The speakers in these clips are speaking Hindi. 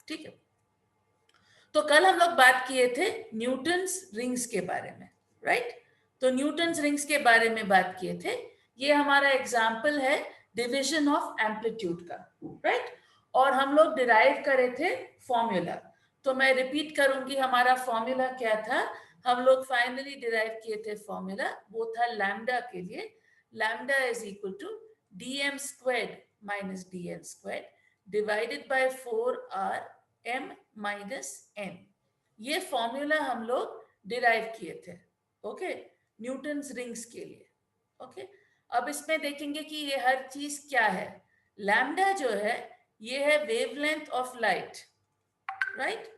ठीक है। तो कल हम लोग बात किए थे न्यूटन्स रिंग्स के बारे में, राइट? तो न्यूटन्स रिंग्स के बारे में बात किए थे। ये हमारा एग्जाम्पल है डिवीजन ऑफ एम्पलीट्यूड का, राइट? और हम लोग डिराइव करे थे फॉर्मूला। तो मैं रिपीट करूंगी, हमारा फॉर्मूला क्या था। हम लोग फाइनली डिराइव किए थे फॉर्मूला, वो था लैम्डा के लिए। Lambda is equal to dm squared minus dn squared divided by 4r m minus n। ये फॉर्मूला हम लोग डिराइव किए थे, ओके, न्यूटन्स रिंग्स के लिए। ओके, अब इसमें देखेंगे कि ये हर चीज क्या है। लैम्डा जो है ये है वेवलेंथ ऑफ लाइट, राइट?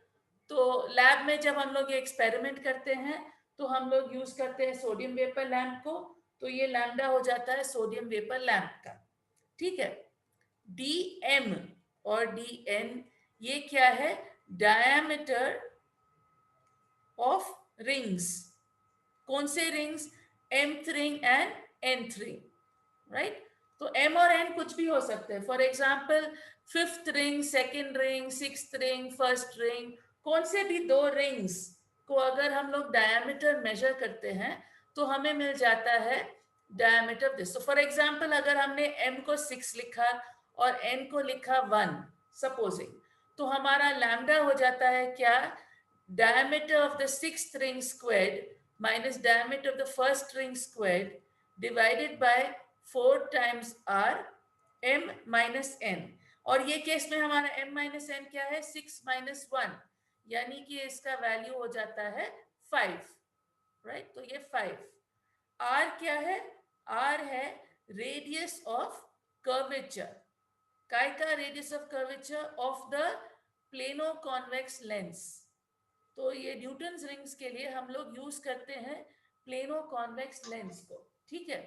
तो लैब में जब हम लोग ये एक्सपेरिमेंट करते हैं तो हम लोग यूज करते हैं सोडियम वेपर लैम्प को, तो ये लैम्डा हो जाता है सोडियम वेपर लैम्प का, ठीक है। dm और dn ये क्या है, डायमीटर ऑफ रिंग्स। कौन से rings, mth ring and nth ring, right? तो m और n कुछ भी हो सकते हैं। For example fifth ring, second ring, sixth ring, first ring, कौन से भी दो रिंग्स को अगर हम लोग डायमीटर मेजर करते हैं तो हमें मिल जाता है डायमीटर ऑफ दिस। तो फॉर एग्जाम्पल अगर हमने m को 6 लिखा और n को लिखा 1 सपोजिंग, तो हमारा लैम्डा हो जाता है क्या, diameter of the sixth ring squared minus diameter of the first ring squared divided by 4 times r m minus n। और ये केस में हमारा m minus n क्या है, 6 minus 1, यानी कि इसका वैल्यू हो जाता है 5, राइट? तो ये 5। r क्या है, r है रेडियस ऑफ कर्वेचर। काय का radius of curvature, of the plano convex lens. तो ये न्यूटन्स रिंग्स के लिए हम लोग यूज करते हैं प्लेनो कॉन्वेक्स लेंस को, ठीक है।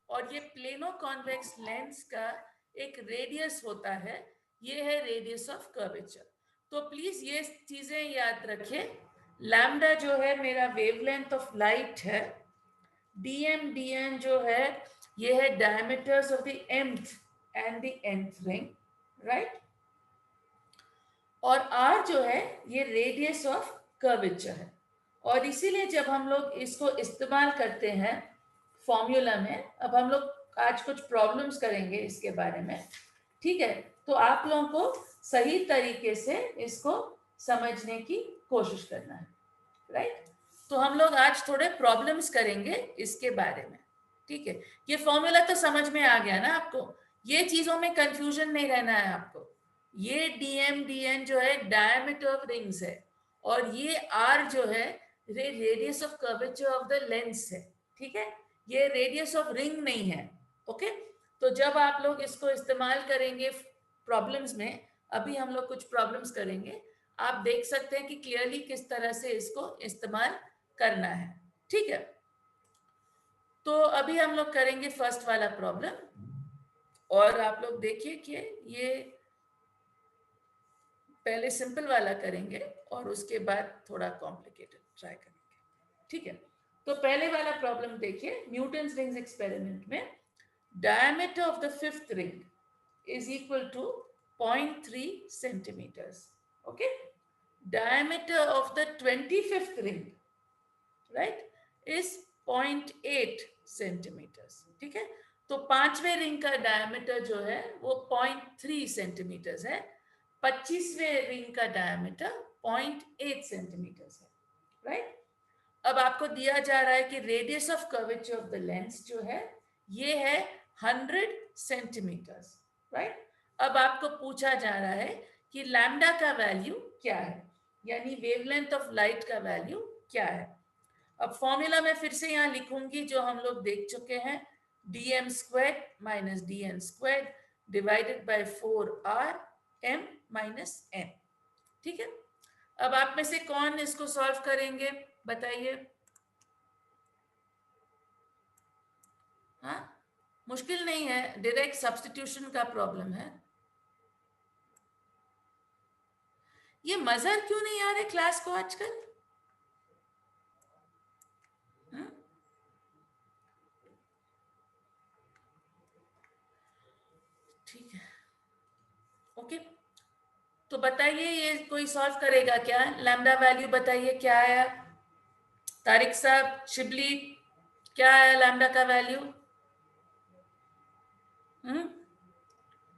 और ये प्लेनो कॉन्वेक्स लेंस का एक रेडियस होता है, ये है रेडियस ऑफ कर्वेचर। तो प्लीज ये चीजें याद रखें। लैम्डा जो है मेरा वेवलेंथ ऑफ लाइट है, dm dn जो है ये है diameters of the mth and the nth ring, right? और r जो है ये रेडियस ऑफ कर्वेचर है। और इसीलिए जब हम लोग इसको इस्तेमाल करते हैं फॉर्मूला में, अब हम लोग आज कुछ प्रॉब्लम्स करेंगे इसके बारे में, ठीक है? तो आप लोगों को सही तरीके से इसको समझने की कोशिश करना है, राइट? तो हम लोग आज थोड़े प्रॉब्लम्स करेंगे इसके बारे में, ठीक है। ये फॉर्मूला तो समझ में आ गया ना आपको, ये चीजों में कंफ्यूजन नहीं रहना है आपको। ये dm dn जो है डायमीटर ऑफ रिंग्स है, और ये r जो है radius of curvature of the lens है, ठीक है। ये रेडियस ऑफ रिंग नहीं है, ओके। तो जब आप लोग इसको इस्तेमाल करेंगे प्रॉब्लम्स में, अभी हम लोग कुछ प्रॉब्लम्स करेंगे, आप देख सकते हैं कि क्लियरली किस तरह से इसको इस्तेमाल करना है, ठीक है। तो अभी हम लोग करेंगे फर्स्ट वाला प्रॉब्लम, और आप लोग देखिए कि ये पहले सिंपल वाला करेंगे और उसके बाद थोड़ा कॉम्प्लिकेटेड ट्राई करेंगे, ठीक है। तो पहले वाला प्रॉब्लम देखिए, न्यूटन्स रिंग्स एक्सपेरिमेंट में diameter of the fifth ring is equal to 0.3 centimetres, okay. diameter of the 25th ring, right, is 0.8 centimetres, ठीक है। तो पांचवें रिंग का डायमीटर जो है वो 0.3 सेंटीमीटर्स है, 25वें रिंग का डायमीटर 0.8 सेंटीमीटर्स है, राइट। अब आपको दिया जा रहा है कि radius of curvature of the lens जो है ये है 100 सेंटीमीटर्स, राइट। अब आपको पूछा जा रहा है कि लैम्डा का वैल्यू क्या है, यानी वेवलेंथ ऑफ लाइट का वैल्यू क्या है। अब फॉर्मूला में फिर से यहां लिखूंगी जो हम लोग देख चुके हैं, dm square minus dn square divided by 4r m minus n, ठीक है। अब आप में से कौन इसको सॉल्व करेंगे बताइए? हाँ, मुश्किल नहीं है, डायरेक्ट सब्स्टिट्यूशन का प्रॉब्लम है। ये मजा क्यों नहीं आ रहे क्लास को आजकल? हाँ? ठीक है, ओके। तो बताइए ये कोई सॉल्व करेगा क्या? लैम्डा वैल्यू बताइए क्या आया? तारिक साहब, शिबली, क्या आया लैम्डा का वैल्यू?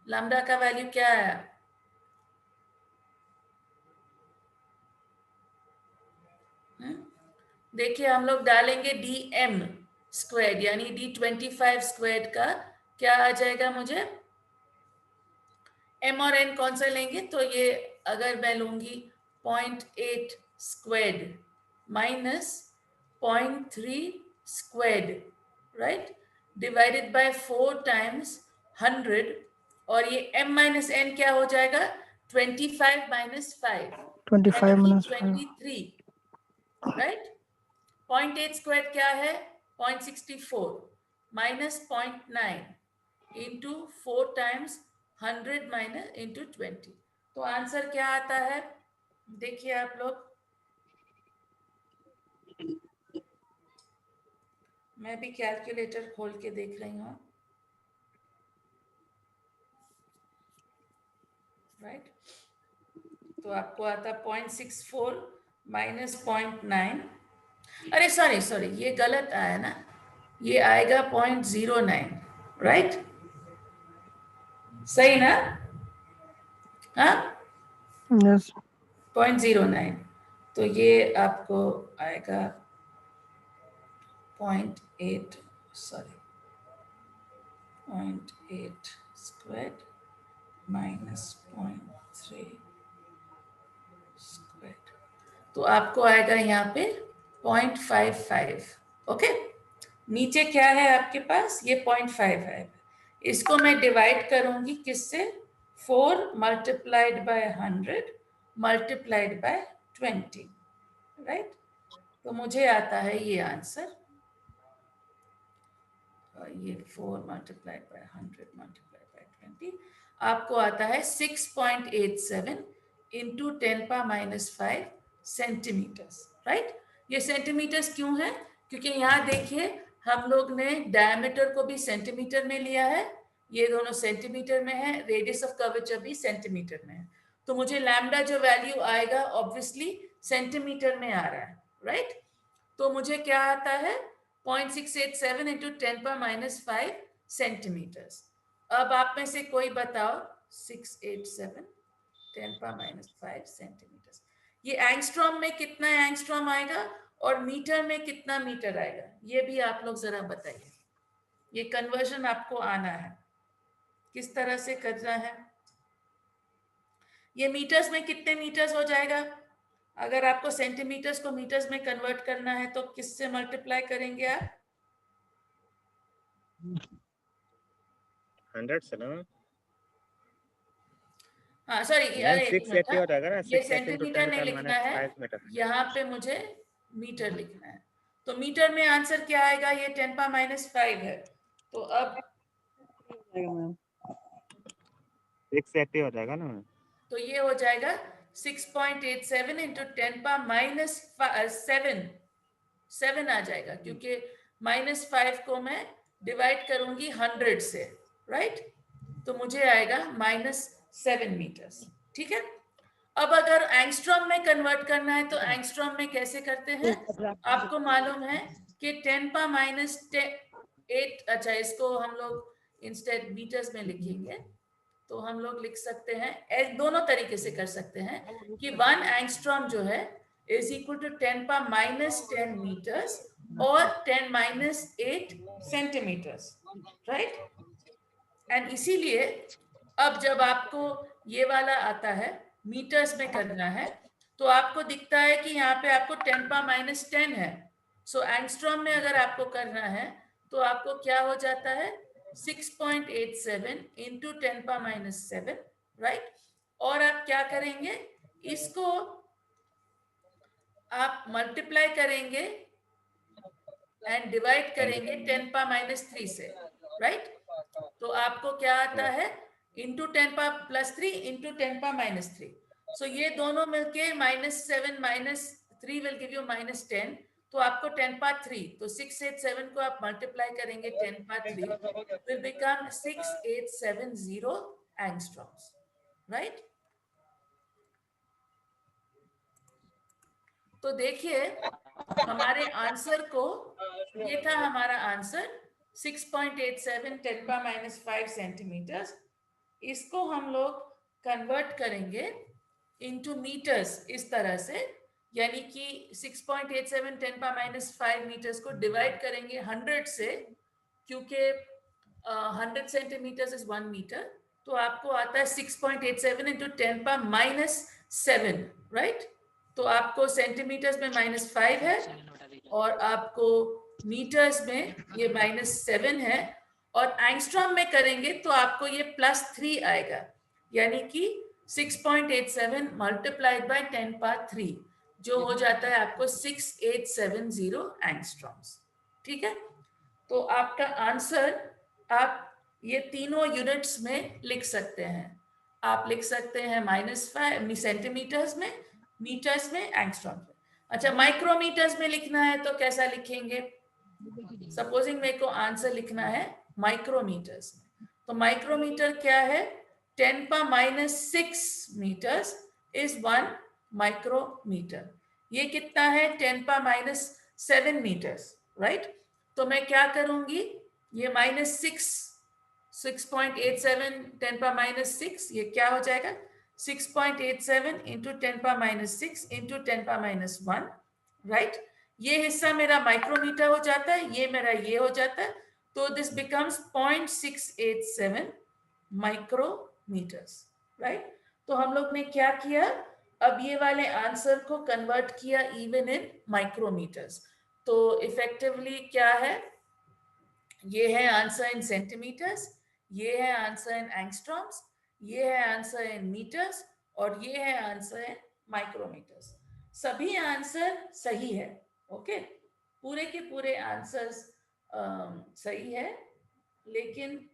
लैम्डा का वैल्यू क्या आया? देखिए हम लोग डालेंगे DM स्क्वायर यानी D25 स्क्वायर का क्या आ जाएगा मुझे? M और N कौन सा लेंगे? तो ये अगर मैं लूंगी 0.8 square minus 0.3 square, right, divided by 4 times 100, और ये M माइनस N क्या हो जाएगा? 25 माइनस 5 यानी 25 कि minus 5. 23, राइट। 0.8 स्क्वायर क्या है? 0.64 minus 0.9 into 4 times 100 minus into 20, तो आंसर क्या आता है? देखिए आप लोग, मैं भी कैलकुलेटर खोल के देख रही हूँ, राइट। तो आपको आता 0.64 माइनस 0.9, अरे सॉरी सॉरी ये गलत आया ना, ये आएगा 0.09, राइट, सही ना? हाँ, Yes. 0.09, तो ये आपको आएगा 0.8, सॉरी 0.8 स्क्वायर माइनस 0.3 स्क्वायर, तो आपको आएगा यहाँ पे 0.55, ओके। नीचे क्या है आपके पास? ये 0.5 है, इसको मैं डिवाइड करूंगी किससे? 4 multiplied by 100 multiplied by 20, right. तो मुझे आता है ये आंसर, ये 4 मल्टीप्लाइड बाय 100 मल्टीप्लाइड बाय 20 आपको आता है 6.87 इंटू 10⁻⁵ सेंटीमीटर्स, राइट। ये सेंटीमीटर्स क्यों है? क्योंकि यहाँ देखिए हम लोग ने डायमीटर को भी सेंटीमीटर में लिया है, ये दोनों सेंटीमीटर में है, रेडियस ऑफ कर्वेचर भी सेंटीमीटर में है, तो मुझे लैम्डा जो वैल्यू आएगा ऑब्वियसली सेंटीमीटर में आ रहा है, राइट। तो मुझे क्या आता है? 0.687 इंटू 10⁻⁵ सेंटीमीटर्स। अब आप में से कोई बताओ, 687 10⁻⁵ सेंटीमीटर्स, ये एंगस्ट्रॉम में कितना एंगस्ट्रॉम आएगा और मीटर में कितना मीटर आएगा, ये भी आप लोग जरा बताइए। ये कन्वर्जन आपको आना है, किस तरह से करना है। ये मीटर्स में कितने मीटर्स हो जाएगा? अगर आपको सेंटीमीटर्स को मीटर्स में कन्वर्ट करना है तो किससे मल्टीप्लाई करेंगे आप? 100 से ना? हाँ सॉरी, अरे 680 हो जाएगा ना, ये 680 into सेंटीमीटर नहीं लिखना है, 10⁻⁵ मीटर। यहाँ पे मुझे मीटर लिखना है, तो मीटर में आंसर क्या आएगा? ये 10⁻⁵ है, तो अब 680 हो जाएगा ना, तो ये हो जाएगा 6.87 इंटू 10⁻⁷ आ जाएगा, क्योंकि -5 को मैं डिवाइड करूंगी 100 से, राइट, तो मुझे आएगा -7 मीटर्स, ठीक है। अब अगर एंगस्ट्रॉम में कन्वर्ट करना है तो एंगस्ट्रॉम में कैसे करते हैं? आपको मालूम है कि 10⁻⁸, अच्छा इसको हम लोग इंस्टेड मीटर्स में लिखेंगे, तो हम लोग लिख सकते हैं, दोनों तरीके से कर सकते हैं कि 1 एंगस्ट्रॉम जो है इज इक्वल टू 10⁻⁻10 मीटर्स और 10⁻8 सेंटीमीटर्स, राइट। एंड इसीलिए अब जब आपको ये वाला आता है मीटर्स में करना है, तो आपको दिखता है कि यहाँ पे आपको 10⁻10 है, सो एंगस्ट्रॉम में अगर आपको करना है तो आपको क्या हो जाता है? 6.87 इंटू 10⁻⁷, राइट। और आप क्या करेंगे? इसको आप मल्टीप्लाई करेंगे एंड डिवाइड करेंगे 10⁻³ से, राइट। तो आपको क्या आता है? इंटू 10⁻+3 इंटू 10⁻⁻3, सो ये दोनों मिलके -7 -3 विल गिव यू -10, तो आपको 10⁻3, तो 687 को आप मल्टीप्लाई करेंगे 10⁻3 will become 6870 एंगस्ट्रॉम्स, राइट। तो देखिए हमारे आंसर को, ये था हमारा आंसर 6.87 10⁻⁵ सेंटीमीटर्स। इसको हम लोग कन्वर्ट करेंगे इनटू मीटर्स इस तरह से, यानी कि 6.87 10⁻⁵ मीटर्स को डिवाइड करेंगे 100 से, क्योंकि 100 सेंटीमीटर्स इज 1 मीटर, तो आपको आता है 6.87 इंटू 10⁻⁷, राइट। तो आपको सेंटीमीटर्स में -5 है और आपको मीटर्स में ये -7 है, और एंगस्ट्रॉम में करेंगे तो आपको ये +3 आएगा, यानी कि 6.87 मल्टीप्लाइड बाय 10⁻3, जो हो जाता है आपको 6870 एंगस्ट्रॉम्स। ठीक है, तो आपका आंसर आप ये तीनों यूनिट्स में लिख सकते हैं। आप लिख सकते हैं -5 सेंटीमीटर्स में, मीटर्स में, एंगस्ट्रॉम में। अच्छा, माइक्रोमीटर्स में लिखना है तो कैसा लिखेंगे? सपोजिंग मेरे को आंसर लिखना है माइक्रोमीटर्स में, तो माइक्रोमीटर क्या है? 10⁻⁶ मीटर्स इज 1 माइक्रोमीटर। ये कितना है? 10⁻⁷ मीटर्स, राइट। तो मैं क्या करूंगी, ये -6.87 10⁻⁶, ये क्या हो जाएगा? 6.87 इंटू 10⁻⁶ इंटू 10⁻⁻1, राइट। ये हिस्सा मेरा माइक्रोमीटर हो जाता है, ये मेरा ये हो जाता है, तो दिस बिकम्स 0.687 माइक्रोमीटर्स, राइट। तो हम लोग ने क्या किया, अब ये वाले आंसर को कन्वर्ट किया इवन इन माइक्रोमीटर्स। तो इफेक्टिवली क्या है, ये है आंसर इन सेंटीमीटर्स, ये है आंसर इन एंगस्ट्रॉम्स, ये है आंसर इन मीटर्स, और ये है आंसर इन माइक्रोमीटर्स। सभी आंसर सही है, ओके, पूरे के पूरे आंसर्स सही है, लेकिन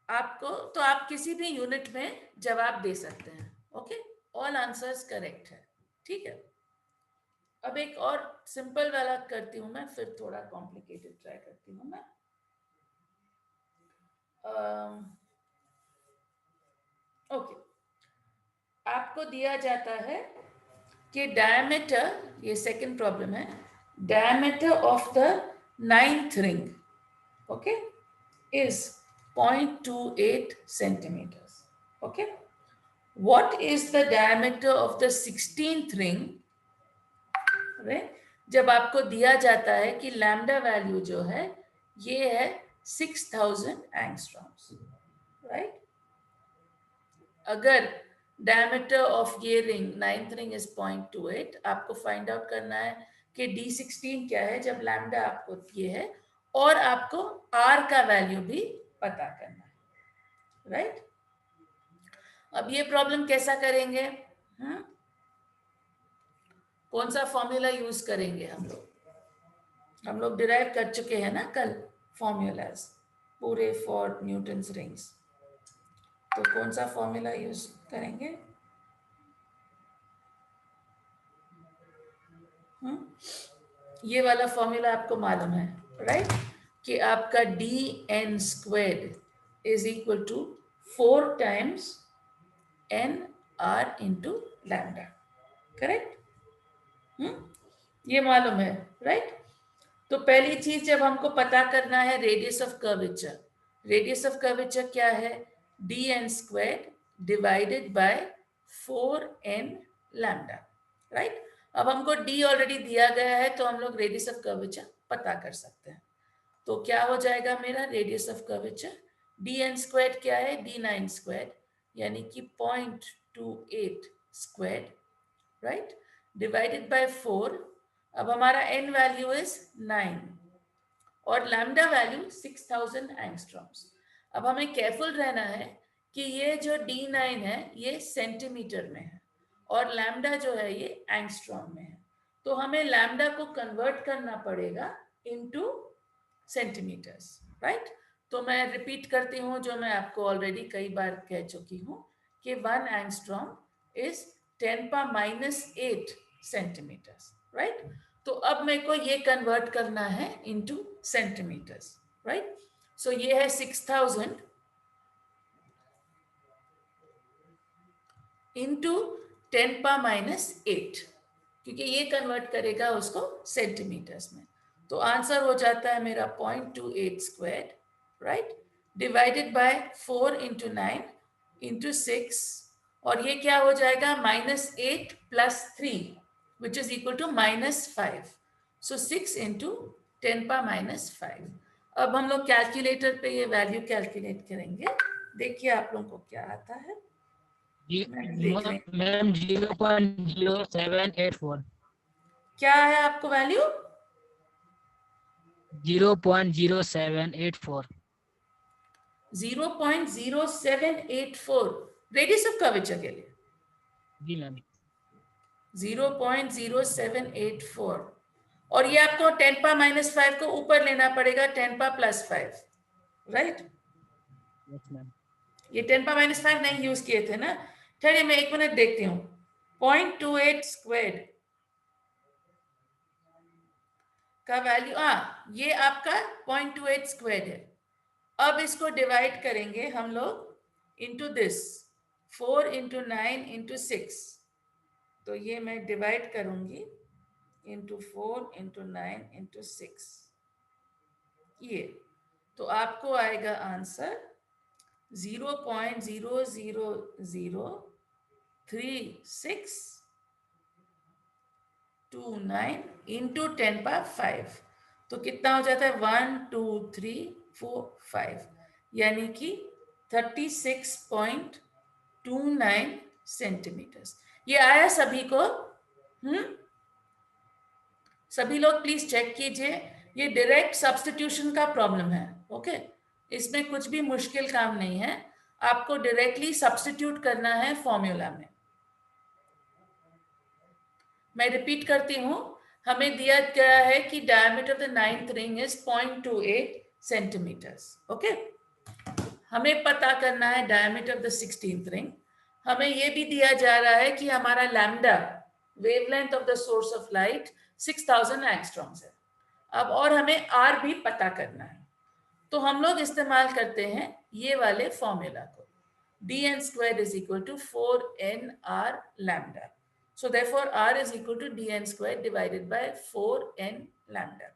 आपको, तो आप किसी भी यूनिट में जवाब दे सकते हैं, ओके, ऑल आंसर्स करेक्ट है। ठीक है, अब एक और सिंपल वाला करती हूं मैं, फिर थोड़ा कॉम्प्लिकेटेड ट्राई करती हूं मैं। ओके, आपको दिया जाता है कि डायमीटर, ये सेकंड प्रॉब्लम है, diameter of the 9th ring, okay, is 0.28 centimeters, okay. What is the diameter of the 16th ring? जब आपको दिया जाता है कि लैम्डा वैल्यू जो है ये है 6000 एंगस्ट्रॉम्स, राइट। अगर डायमीटर ऑफ ये रिंग 9th रिंग इज 0.28, आपको फाइंड आउट करना है कि D16 क्या है जब लैम्डा आपको ये है, और आपको R का वैल्यू भी पता करना है, राइट। अब ये प्रॉब्लम कैसा करेंगे? कौन सा फॉर्मूला यूज करेंगे हम लोग डिराइव कर चुके हैं ना कल फॉर्मूलाज पूरे फॉर न्यूटन्स रिंग्स, तो कौन सा फॉर्मूला यूज करेंगे? ये वाला फॉर्मूला आपको मालूम है, राइट, कि आपका dn² is equal to 4 times nr into lambda, correct. ये मालूम है, राइट। तो पहली चीज जब हमको पता करना है radius of curvature, radius of curvature क्या है? dn² divided by 4n lambda, right. अब हमको d ऑलरेडी दिया गया है, तो हम लोग रेडियस ऑफ कर्वेचर पता कर सकते हैं। तो क्या हो जाएगा मेरा रेडियस ऑफ कर्वेचर? dn² क्या है? d9², यानी कि 0.28², राइट, डिवाइडेड बाय 4। अब हमारा n वैल्यू इज 9 और लैम्डा वैल्यू 6000 एंगस्ट्रॉम्स। अब हमें केयरफुल रहना है कि ये जो d9 है ये सेंटीमीटर में है और लैम्डा जो है ये एंगस्ट्रॉम में है, तो हमें लैम्डा को कन्वर्ट करना पड़ेगा इनटू सेंटीमीटर्स, राइट। तो मैं रिपीट करती हूँ जो मैं आपको ऑलरेडी कई बार कह चुकी हूँ कि 1 एंगस्ट्रॉम इज 10⁻⁸ सेंटीमीटर्स, राइट। तो अब मेरे को ये कन्वर्ट करना है इनटू सेंटीमीटर्स, राइट। सो ये है 6000 इनटू 10⁻⁸, क्योंकि ये कन्वर्ट करेगा उसको सेंटीमीटर्स में। तो आंसर हो जाता है मेरा 0.28 square, right, divided by 4 into 9 into 6, और ये क्या हो जाएगा -8 + 3 which is equal to -5। So 6 into 10⁻⁵। अब हम लोग कैलकुलेटर पे ये वैल्यू कैलकुलेट करेंगे। देखिए आप लोगों को क्या आता है। देख रहे हैं मैम 0.0784। क्या है आपको वैल्यू? 0.0784। 0.0784 रेडियस ऑफ कर्वेचर के लिए। जी मैम। 0.0784, और ये आपको 10⁻⁵ को ऊपर लेना पड़ेगा 10⁻+5, राइट। Yes ma'am. ये 10⁻⁵ नहीं यूज किए थे ना। ठहरिए मैं 1 मिनट देखती हूँ। 0.28 स्क्वायर का वैल्यू, ये आपका 0.28 स्क्वायर है। अब इसको डिवाइड करेंगे हम लोग इंटू दिस 4 इंटू 9 इंटू 6। तो ये मैं डिवाइड करूंगी इंटू 4 इंटू 9 इंटू 6, ये तो आपको आएगा आंसर 0.0003629 इंटू 10⁵। तो कितना हो जाता है 1 2 3 4 5, यानी कि 36.29 सेंटीमीटर्स। ये आया सभी को? सभी लोग प्लीज चेक कीजिए। ये डायरेक्ट सब्स्टिट्यूशन का प्रॉब्लम है, ओके। इसमें कुछ भी मुश्किल काम नहीं है, आपको डायरेक्टली सब्स्टिट्यूट करना है फॉर्मूला में। मैं रिपीट करती हूं, हमें दिया गया है कि diameter of the 9th ring is 0.28 centimetres, okay. हमें पता करना है diameter of the 16th ring. हमें यह भी दिया जा रहा है कि हमारा lambda, wavelength of the source of light 6000 angstroms है। अब और हमें आर भी पता करना है, तो हम लोग इस्तेमाल करते हैं ये वाले फॉर्मूला को, dn² is equal to 4nr lambda. So therefore r is equal to dn² divided by 4n lambda.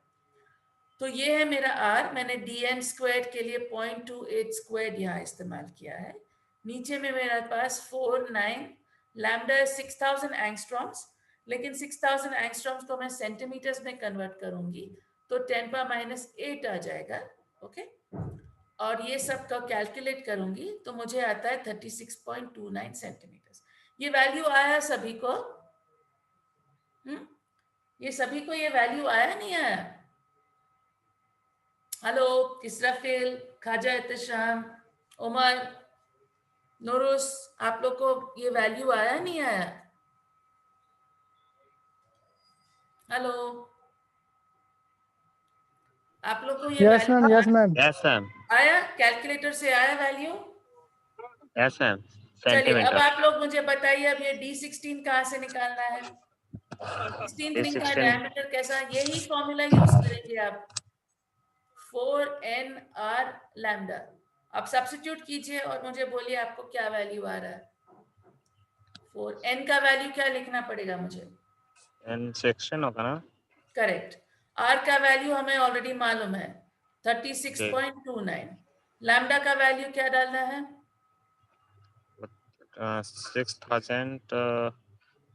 तो ये है मेरा r। मैंने dn² के लिए 0.28 स्क्वायर यहाँ इस्तेमाल किया है। नीचे में मेरे पास 4/9 लैम्डा 6000 एंगस्ट्रॉम्स, लेकिन 6000 एंगस्ट्रॉम्स को मैं सेंटीमीटर्स में कन्वर्ट करूंगी तो 10⁻⁸ आ जाएगा, ओके। और ये सब का कैलकुलेट करूंगी तो मुझे आता है 36.29 सेंटीमीटर्स। ये वैल्यू आया सभी को? ये सभी को ये वैल्यू आया नहीं आया? हेलो इसराफिल, खाजा एहतशाम, उमर, नूरुस, आप लोग को ये वैल्यू आया नहीं आया? हेलो, आप लोग को ये yes ma'am, yes ma'am, yes ma'am, आया? कैलकुलेटर से आया वैल्यू? Yes ma'am. चलिए अब सेंटीमीटर आप लोग मुझे बताइए, अब ये D16 कहाँ से निकालना है? 16th रिंग का 16 डायमीटर कैसा? यही फॉर्मूला यूज करेंगे आप, 4nr लैम्डा। आप सब्स्टिट्यूट कीजिए और मुझे बोलिए आपको क्या वैल्यू आ रहा है। 4n का वैल्यू क्या लिखना पड़ेगा मुझे? एन सेक्शन होगा ना? करेक्ट। r का वैल्यू हमें ऑलरेडी मालूम है 36.29। लैम्डा का वैल्यू क्या डालना है? 6000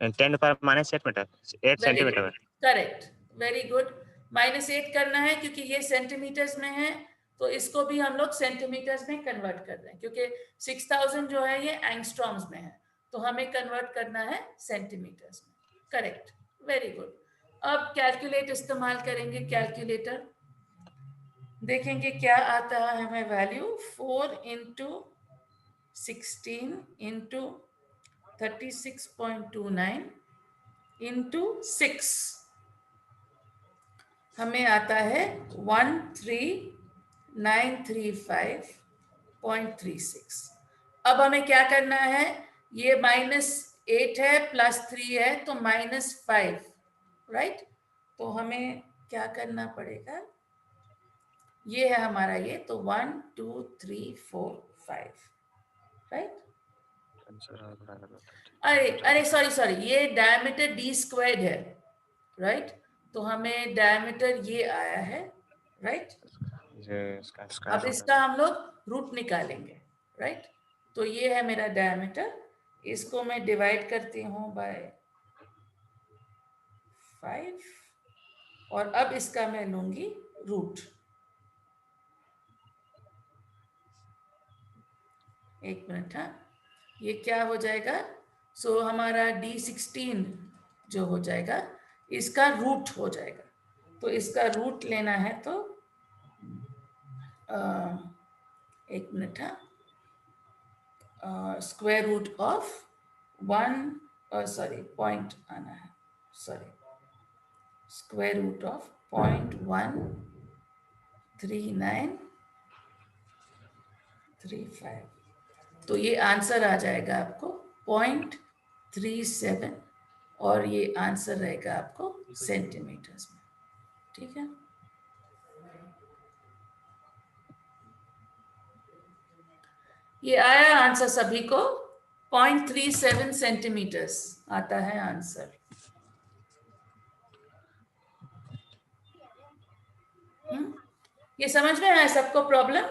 10⁻⁸ metre, 8 very good, centimetre. Correct, very good. -8 करना है क्योंकि ये सेंटीमीटर्स में है, तो इसको भी हम लोग सेंटीमीटर्स में कन्वर्ट कर रहे हैं, क्योंकि 6000 जो है ये एंगस्ट्रॉम्स में है, तो हमें कन्वर्ट करना है सेंटीमीटर्स में। Correct, very good. अब कैलकुलेट इस्तेमाल करेंगे, कैलकुलेटर देखेंगे क्या आता है हमें वैल्यू। 4 इंटू 16 इंटू 36.29 इंटू 6 हमें आता है 13935.36। अब हमें क्या करना है, ये -8 है +3 है तो -5, राइट। तो हमें क्या करना पड़ेगा, ये है हमारा ये, तो 1 2 3 4 5, राइट। अरे सॉरी ये डायमीटर d स्क्वायर्ड है, राइट? तो हमें डायमीटर ये आया है, राइट? अब इसका हम लोग रूट निकालेंगे, राइट? तो ये है मेरा डायमीटर, इसको मैं डिवाइड करती हूँ बाय 5 और अब इसका मैं लूंगी रूट। एक मिनट, हाँ, ये क्या हो जाएगा? सो हमारा D16 जो हो जाएगा इसका रूट हो जाएगा। तो इसका रूट लेना है तो एक मिनट, हाँ, स्क्वायर रूट ऑफ 1 पॉइंट आना है, सॉरी, स्क्वायर रूट ऑफ 0.13935। तो ये आंसर आ जाएगा आपको 0.37 और ये आंसर रहेगा आपको सेंटीमीटर्स में, ठीक है? ये आया आंसर सभी को, 0.37 सेंटीमीटर्स आता है आंसर। ये समझ में आया सबको problem?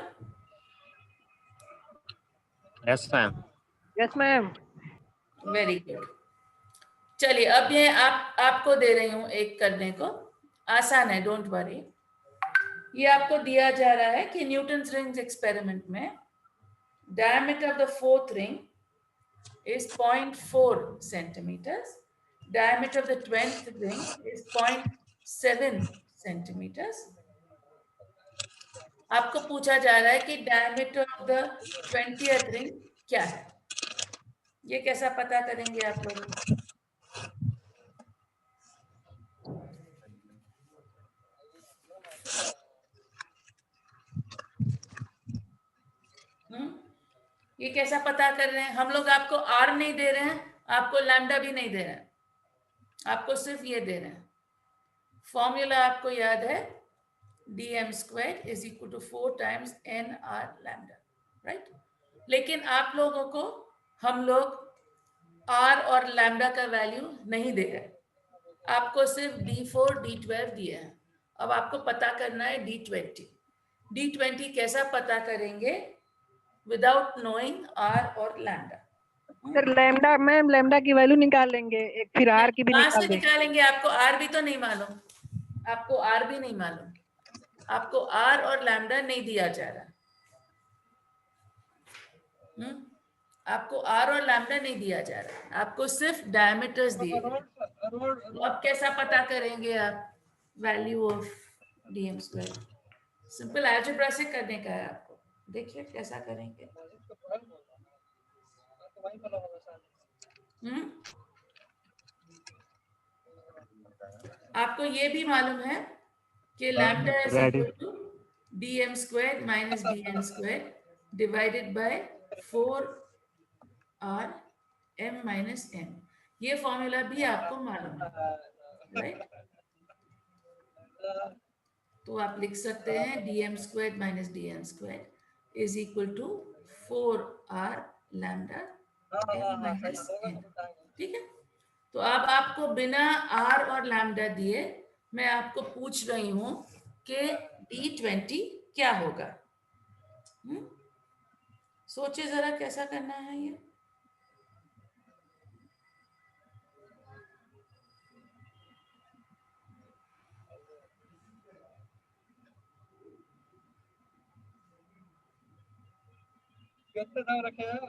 Yes ma'am. Yes ma'am. Very good. चलिए अब ये आपको दे रही हूं एक करने को, आसान है, डोंट वरी। ये आपको दिया जा रहा है कि न्यूटन्स रिंग्स एक्सपेरिमेंट में diameter of the fourth ring is 0.4 centimeters. Diameter of the 20th ring is 0.7 centimeters. आपको पूछा जा रहा है कि diameter of the 20th ring क्या है? ये कैसा पता करेंगे आप लोग? ये कैसा पता कर रहे हैं? हम लोग आपको R नहीं दे रहे हैं, आपको लैम्डा भी नहीं दे रहे हैं, आपको सिर्फ ये दे रहे हैं। फॉर्मूला आपको याद है, dm squared is equal to 4 times nr lambda, right? लेकिन आप लोगों को हम लोग r और लैम्डा का वैल्यू नहीं दे रहे, आपको सिर्फ d4 d12 दिए हैं। अब आपको पता करना है d20। d20 कैसा पता करेंगे? विदाउट नोइंग r और lambda. Sir lambda, ma'am lambda की वैल्यू निकाल लेंगे, एक फिर आर की भी कहां से निकाल देंगे। निकालेंगे? आपको r भी तो नहीं मालूम, आपको r भी नहीं मालूम, आपको r और लैम्डा नहीं दिया जा रहा। आपको r और लैम्डा नहीं दिया जा रहा, आपको सिर्फ डायमीटर्स दिए गए। तो अब कैसा पता करेंगे आप value of dm square? Simple algebra से करने का है आपको, देखिए कैसा करेंगे। आपको ये भी मालूम है कि lambda is equal to dm square minus dn square divided by 4r m minus n। ये फॉर्मूला भी आपको मालूम है, राइट? तो आप लिख सकते हैं dm square minus dn square is equal to 4r lambda m minus n, ठीक है? तो अब आपको बिना r और लैम्डा दिए मैं आपको पूछ रही हूं कि d20 क्या होगा। सोचिए जरा कैसा करना है ये। रखे हैं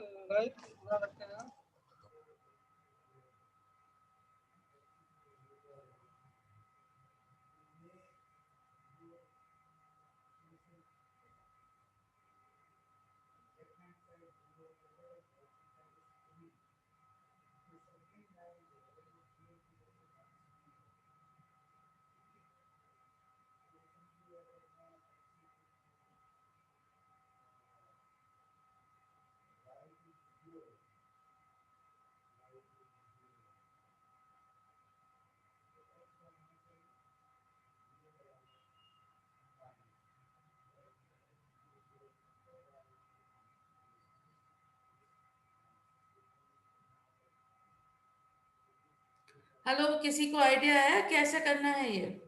हेलो, किसी को आइडिया है कैसे करना है ये?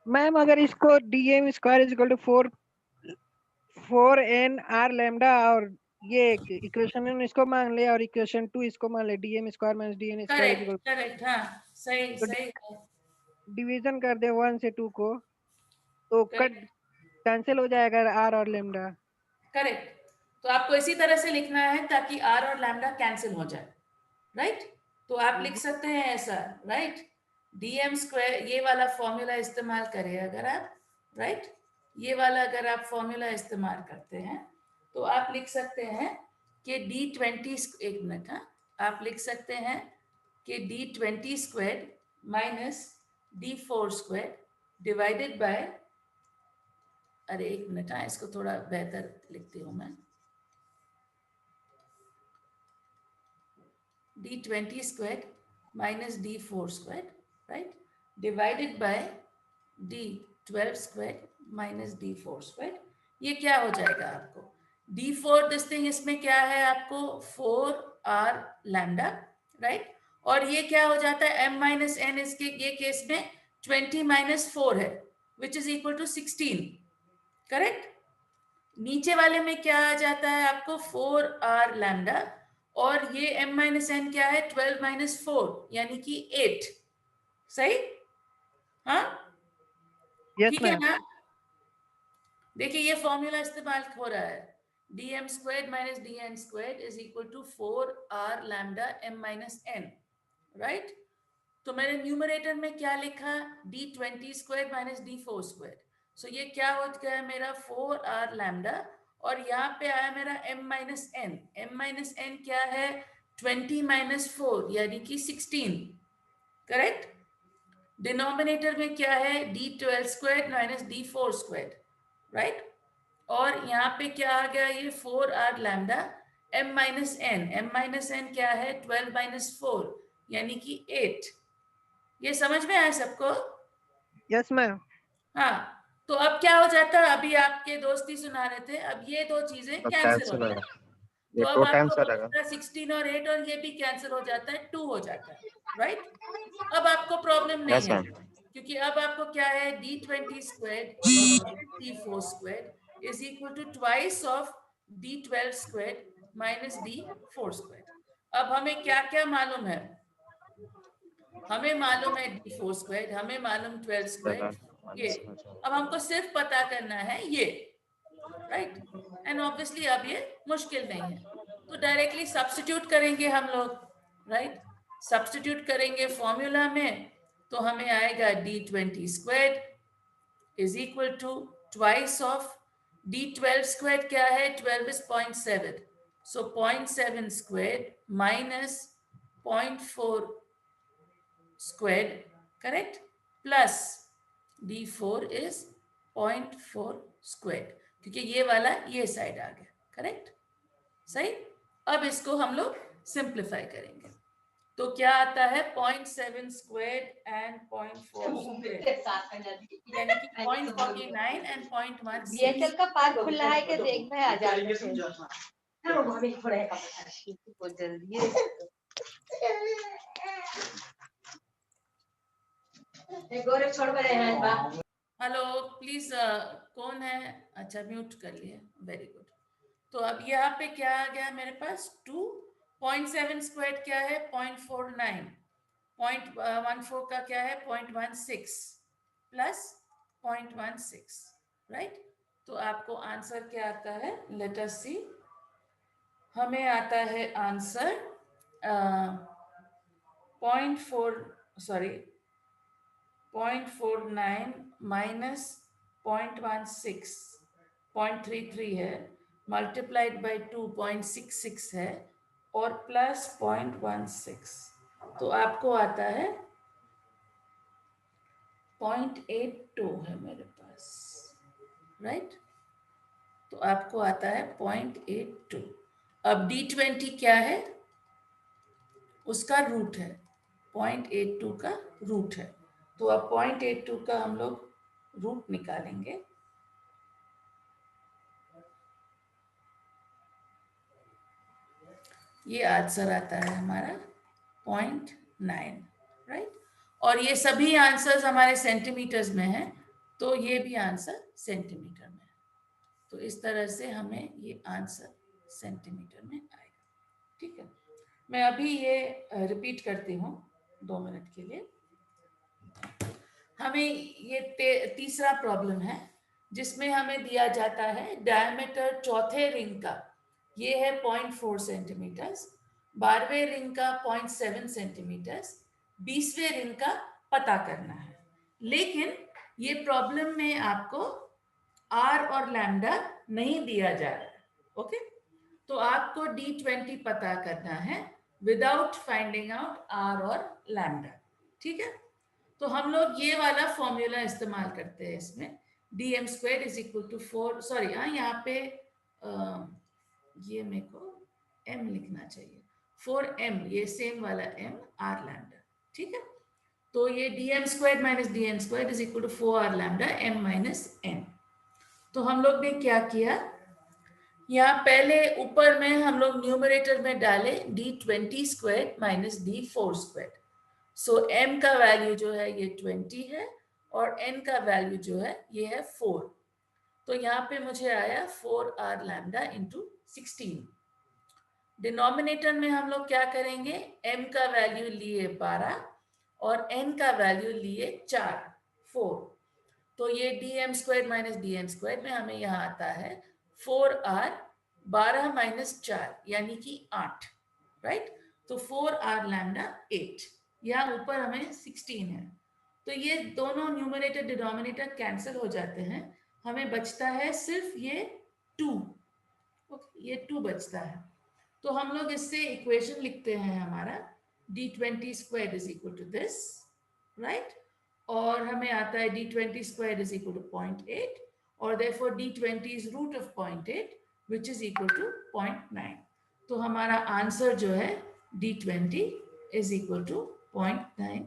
मैम अगर इसको dm square is equal to 4n r lambda और ये इक्वेशन इसको मान ले और इक्वेशन 2 इसको मान ले dm square minus dn square is correct equal correct, हाँ सही तो सही है। डिवीजन कर दे 1 से 2 को तो कट करेक्ट कैंसिल हो जाएगा r और लैम्डा। करेक्ट, तो आपको इसी तरह से लिखना है ताकि आर और लैम्डा कैंसिल हो जाए, राइट? तो आप लिख सकते हैं ऐसा, राइट? डीएम स्क्वायर, ये वाला फॉर्मूला इस्तेमाल करें अगर आप, राइट? ये वाला अगर आप फॉर्मूला इस्तेमाल करते हैं तो आप लिख सकते हैं कि D20, एक मिनट, हाँ, आप लिख सकते हैं कि D20 square minus D4 square divided bye, अरे एक मिनट, हाँ, इसको थोड़ा बेहतर लिखती हूँ मैं, D20 squared minus D4 squared, right? Divided by D12 squared minus D4 squared. ये क्या हो जाएगा आपको? D4 दिस थिंग, इसमें क्या है आपको 4r लैम्डा, राइट? और ये क्या हो जाता है m माइनस n, इसके ये केस में 20 माइनस 4 है which is equal to 16, correct? नीचे वाले में क्या आ जाता है आपको 4r लैम्डा, और ये m माइनस एन क्या है 12 माइनस 4 यानी कि 8, सही? हाँ यस ठीक है मैम। ना? देखिए ये फॉर्मूला इस्तेमाल हो रहा है, dm square minus dn square is equal to 4r lambda m minus n, right? तो मैंने न्यूमरेटर में क्या लिखा, D20 square minus D4 square, सो ये क्या हो गया मेरा 4r लैम्डा, और यहाँ पे आया मेरा m minus n, m minus n क्या है 20 माइनस 4 यानी कि 16, करेक्ट? डिनोमिनेटर में क्या है D12 square minus D4 square, right? और यहाँ पे क्या आ गया ये 4r lambda m minus n, m minus n क्या है 12 माइनस 4 यानी कि 8। ये समझ में आया सबको? Yes ma'am. हाँ, तो अब क्या हो जाता है, अभी आपके दोस्ती सुना रहे थे, अब ये दो चीजें तो कैंसिल हो कैंसिल जाती होगा, है, तो ये अब 2 आपको टाइम्स रहेगा। बचता है 16 और 8, और ये भी कैंसिल हो जाता है, 2 हो जाता है, राइट? अब आपको प्रॉब्लम नहीं यस है, मैम। क्योंकि अब आपको क्या है D20 square D4 square is equal to twice of D12 square minus D4 square. अब हमें क्या क्या मालूम है, हमें मालूम है D4 स्क्वायर, हमें मालूम 12 स्क्वायर, 7 ये, माइनस अब हमको सिर्फ पता करना है ये, राइट? एंड ऑब्वियसली अब ये मुश्किल नहीं है, तो डायरेक्टली सब्स्टिट्यूट करेंगे हम लोग, राइट? सब्स्टिट्यूट करेंगे फॉर्मूला में, तो हमें आएगा D20 square is equal to twice of D12 square क्या है 12 is 0.7, so 0.7 square minus 0.4 squared, correct, plus D4 is 0.4 squared, क्योंकि ये वाला ये साइड आ गया, करेक्ट, सही? अब इसको हम लोग सिंप्लीफाई करेंगे, तो क्या आता है 0.7 स्क्वायर एंड 0.4 स्क्वायर यानी कि 0.49 एंड 0.16। बीएसएल का पार्क खुला है कि देख में आ जाते हैं। बहुत जल्दी है। गोरे छोड़ कर हैं बा। हेलो प्लीज, कौन है? अच्छा म्यूट कर लिए, वेरी गुड। तो अब यहाँ पे क्या आ गया मेरे पास 2.7 स्क्वायर क्या है 0.49, 0.14 का क्या है 0.16 प्लस 0.16, राइट? तो आपको आंसर क्या आता है, लेट अस सी, हमें आता है आंसर 0.49 माइनस 0.16, 0.33 है, मल्टीप्लाइड बाई 2.66 है, और प्लस 0.16, तो आपको आता है 0.82 है मेरे पास, राइट? तो आपको आता है 0.82। अब D20 क्या है, उसका रूट है, 0.82 का रूट है, तो अब 0.82 का हम लोग रूट निकालेंगे, ये आंसर आता है हमारा 0.9, राइट? और ये सभी आंसर्स हमारे सेंटीमीटर्स में हैं, तो ये भी आंसर सेंटीमीटर में है। तो इस तरह से हमें ये आंसर सेंटीमीटर में आएगा। ठीक है, मैं अभी ये रिपीट करती हूँ 2 मिनट के लिए। हमें ये तीसरा प्रॉब्लम है जिसमें हमें दिया जाता है डायमीटर चौथे रिंग का, ये है 0.4 सेंटीमीटर्स, 12वें रिंग का 0.7 सेंटीमीटर्स, 20वें रिंग का पता करना है। लेकिन ये प्रॉब्लम में आपको आर और लैम्डा नहीं दिया जा रहा है। ओके, तो आपको D20 पता करना है विदाउट फाइंडिंग आउट आर और लैम्डा। ठीक है, तो हम लोग ये वाला फॉर्मूला इस्तेमाल करते हैं इसमें, dm² is equal to 4, sorry यहाँ पे ये मेरे को m लिखना चाहिए, 4m, ये सेम वाला m r लैम्डा। ठीक है, तो ये dm² minus dn² is equal to 4r lambda m minus n। तो हम लोग ने क्या किया, यहाँ पहले ऊपर में हम लोग न्यूमरेटर में डाले d20² माइनस d4²। सो m का वैल्यू जो है ये 20 है और n का वैल्यू जो है ये है 4। तो यहाँ पे मुझे आया 4r लैम्डा इंटू 16। डिनोमिनेटर में हम लोग क्या करेंगे, m का वैल्यू लिए 12 और n का वैल्यू लिए 4। तो ये dm² माइनस dn² में हमें यहाँ आता है 4r 12 माइनस 4 यानी कि 8, राइट। तो 4r लैम्डा 8, यहाँ ऊपर हमें 16 है। तो ये दोनों न्यूमरेटर डिनोमिनेटर कैंसिल हो जाते हैं, हमें बचता है सिर्फ ये 2। ओके, ये 2 बचता है। तो हम लोग इससे इक्वेशन लिखते हैं हमारा d20² is equal to this, right. और हमें आता है d20² इज इक्वल टू 0.8 और therefore d20 is root of 0.8 which is equal to 0.9। तो हमारा आंसर जो है d20 is equal to 0.9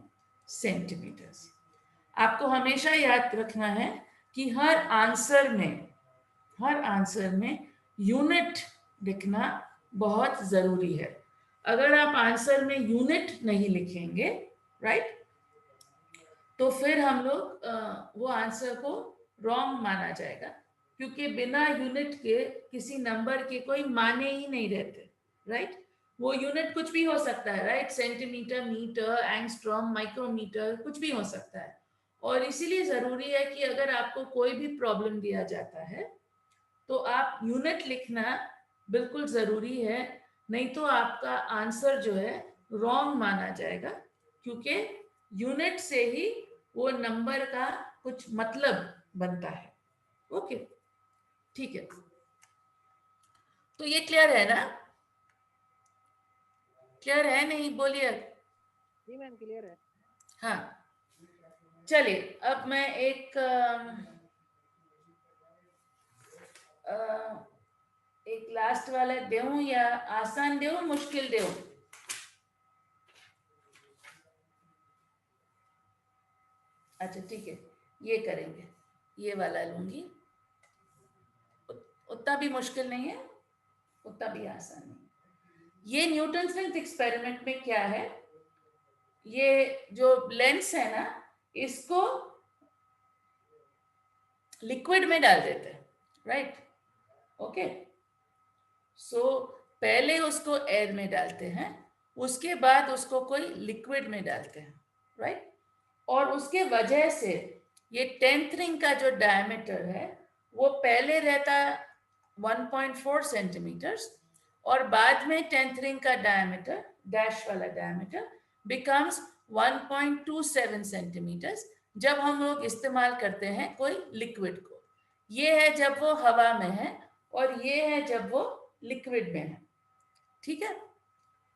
centimetres. आपको हमेशा याद रखना है कि हर आंसर में यूनिट लिखना बहुत जरूरी है। अगर आप आंसर में यूनिट नहीं लिखेंगे, राइट, तो फिर हम लोग वो आंसर को रॉन्ग माना जाएगा, क्योंकि बिना यूनिट के किसी नंबर के कोई माने ही नहीं रहते, राइट। वो यूनिट कुछ भी हो सकता है, right, centimetre, metre, angstrom, micrometre, कुछ भी हो सकता है। और इसीलिए जरूरी है कि अगर आपको कोई भी प्रॉब्लम दिया जाता है तो आप यूनिट लिखना बिल्कुल जरूरी है, नहीं तो आपका आंसर जो है रॉन्ग माना जाएगा, क्योंकि यूनिट से ही वो नंबर का कुछ मतलब बनता है। ओके, ठीक है, तो ये क्लियर है ना? क्लियर है नहीं, बोलिए। जी मैम क्लियर है। हाँ, चलिए अब मैं एक लास्ट वाला दूं, या आसान दूं, मुश्किल दूं? अच्छा ठीक है, ये करेंगे, ये वाला लूंगी। उतना भी मुश्किल नहीं है, उतना भी आसान नहीं। ये न्यूटन रिंग्स एक्सपेरिमेंट में क्या है, ये जो लेंस है ना, इसको लिक्विड में डाल देते हैं, राइट। ओके, सो पहले उसको एयर में डालते हैं, उसके बाद उसको कोई लिक्विड में डालते हैं, राइट। और उसके वजह से ये 10th रिंग का जो डायमीटर है वो पहले रहता 1.4 सेंटीमीटर्स और बाद में 10th रिंग का डायमीटर, डैश वाला डायमीटर, बिकम्स 1.27 सेंटीमीटर्स जब हम लोग इस्तेमाल करते हैं कोई लिक्विड को। ये है जब वो हवा में है और ये है जब वो लिक्विड में है, ठीक है।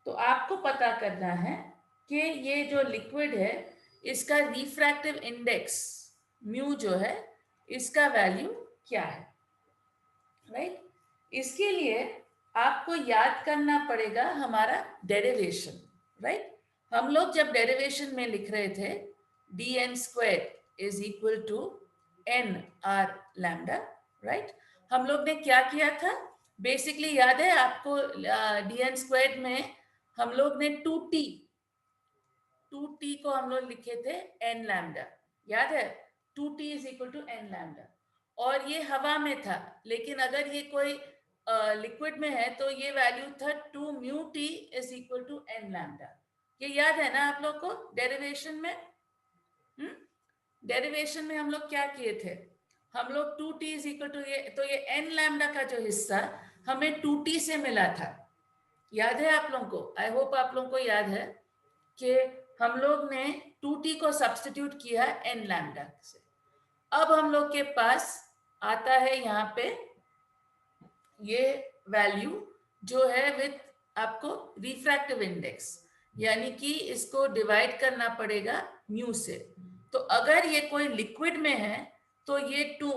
तो आपको पता करना है कि ये जो लिक्विड है इसका रिफ्रैक्टिव इंडेक्स म्यू जो है इसका वैल्यू क्या है, राइट। इसके लिए आपको याद करना पड़ेगा हमारा डेरिवेशन, राइट। हम लोग जब डेरिवेशन में लिख रहे थे dn² is equal to n r lambda, right, हम लोग ने क्या किया था, बेसिकली याद है आपको, dn² में हम लोग ने 2t 2t को हम लोग लिखे थे n लैम्डा, याद है? 2t is equal to n lambda, और ये हवा में था, लेकिन अगर ये कोई लिक्विड में है तो ये वैल्यू था 2 mu t is equal to n lambda. ये याद है ना आप लोग को डेरिवेशन में? डेरिवेशन में हम लोग क्या किए थे? हम लोग 2t इज इक्वल टू ये, तो ये n लैम्डा का जो हिस्सा हमें 2t से मिला था, याद है आप लोगों को? आई होप आप लोगों को याद है कि हम लोग ने 2t को सब्स्टिट्यूट किया n लैम्डा से। अब हम लोग के पास आता है यहाँ पे ये वैल्यू जो है विद आपको रिफ्रैक्टिव इंडेक्स, यानी कि इसको डिवाइड करना पड़ेगा म्यू से। तो अगर ये कोई लिक्विड में है तो ये 2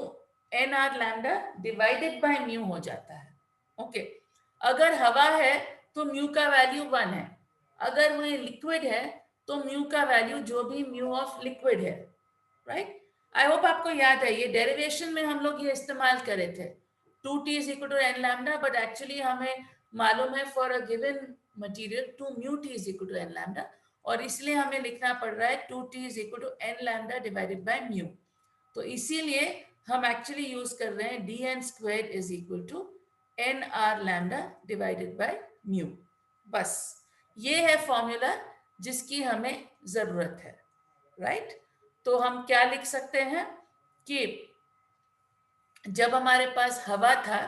nr lambda divided by mu हो जाता है। ओके, अगर हवा है तो म्यू का वैल्यू 1 है, अगर वो लिक्विड है तो म्यू का वैल्यू जो भी म्यू ऑफ लिक्विड है, राइट? आई होप आपको याद है, ये डेरिवेशन में हम लोग ये इस्तेमाल करे थे 2t is equal to n lambda, but actually हमें मालूम है for a given material 2 mu t is equal to n lambda, और इसलिए हमें लिखना पड़ रहा है 2t is equal to n lambda divided by mu। तो इसीलिए हम एक्चुअली यूज कर रहे हैं dn squared is equal to nr lambda divided by mu। बस ये है फॉर्मूला जिसकी हमें जरूरत है, राइट? तो हम क्या लिख सकते हैं कि जब हमारे पास हवा था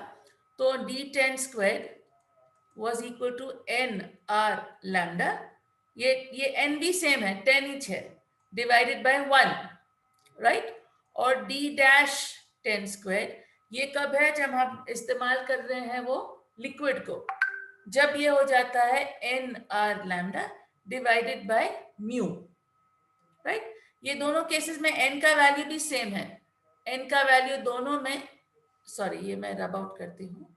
तो d10 square was equal to nr lambda, ये n भी सेम है, 10 इंच है, डिवाइडेड बाय 1, राइट? और d डैश 10 स्क्वायर ये कब है? जब हम इस्तेमाल कर रहे हैं वो लिक्विड को, जब ये हो जाता है nr lambda divided by mu, right? ये दोनों केसेस में n का वैल्यू भी सेम है, n का वैल्यू दोनों में, सॉरी ये मैं रब आउट करती हूँ,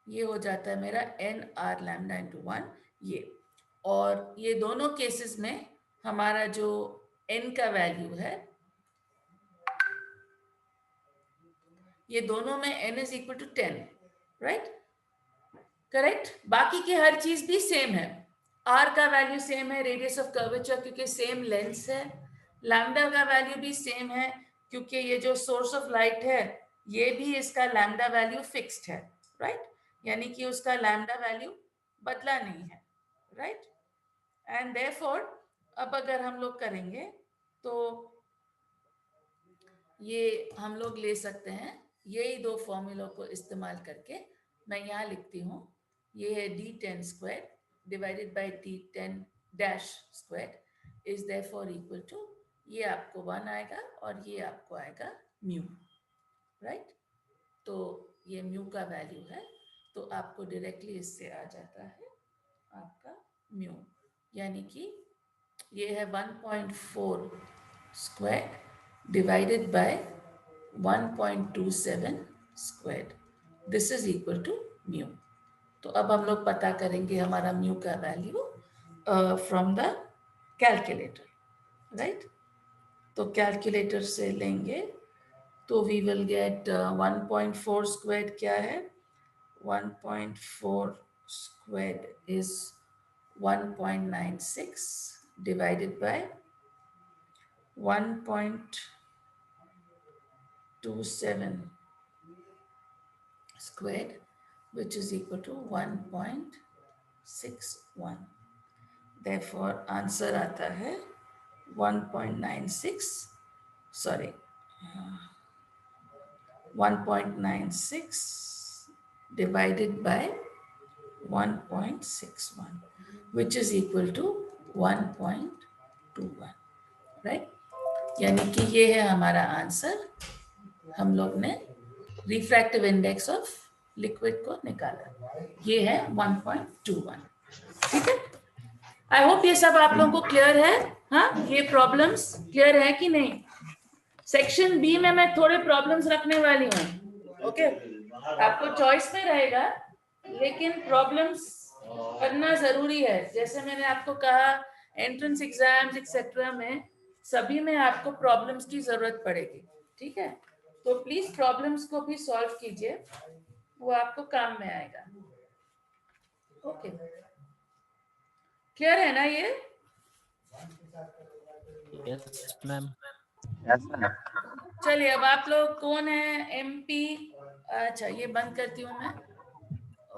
ये हो जाता है मेरा nr लैम्डा इंटू 1 ये, और ये दोनों केसेस में हमारा जो n का वैल्यू है, ये दोनों में n is equal to 10, right? Correct? बाकी की हर चीज भी सेम है, r का वैल्यू सेम है, रेडियस ऑफ कर्वेचर क्योंकि सेम लेंस है, लैम्डा का वैल्यू भी सेम है क्योंकि ये जो सोर्स ऑफ लाइट है ये भी इसका लैम्डा वैल्यू फिक्स्ड है, राइट? यानी कि उसका लैम्डा वैल्यू बदला नहीं है, राइट? एंड देयरफॉर अब अगर हम लोग करेंगे तो ये हम लोग ले सकते हैं यही दो फॉर्मूलों को इस्तेमाल करके। मैं यहाँ लिखती हूँ, ये है d10 square divided by d10 dash square is therefore equal to, ये आपको 1 आएगा और ये आपको आएगा म्यू, राइट? तो ये म्यू का वैल्यू है, तो आपको डायरेक्टली इससे आ जाता है आपका म्यू, यानी कि ये है 1.4 square divided by 1.27 square, this is equal to mu. तो अब हम लोग पता करेंगे हमारा म्यू का value from the calculator, right? तो कैलकुलेटर से लेंगे तो वी विल गेट 1.4 स्क्वायर क्या है? 1.4 square is 1.96 divided by 1.27 squared, which is equal to 1.61. Therefore, answer आता है 1.96, sorry, 1.96 divided by 1.61, which is equal to 1.21, right? यानी कि ये है हमारा आंसर, हम लोग ने रिफ्रैक्टिव इंडेक्स ऑफ लिक्विड को निकाला, ये है 1.21, ठीक है? आई होप ये सब आप लोगों को क्लियर है। हाँ, ये प्रॉब्लम्स क्लियर है कि नहीं? सेक्शन बी में मैं थोड़े प्रॉब्लम्स रखने वाली हूँ, ओके? आपको चॉइस में रहेगा, लेकिन प्रॉब्लम्स करना जरूरी है। जैसे मैंने आपको कहा एंट्रेंस एग्जाम्स एक्सेट्रा में सभी में आपको प्रॉब्लम्स की जरूरत पड़ेगी, ठीक है? तो प्लीज प्रॉब्लम्स को भी सॉल्व कीजिए, वो आपको काम में आएगा, ओके? क्लियर है ना ये? Yes ma'am. Yes ma'am. चलिए अब आप लोग कौन है MP? अच्छा ये बंद करती हूँ मैं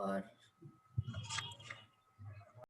और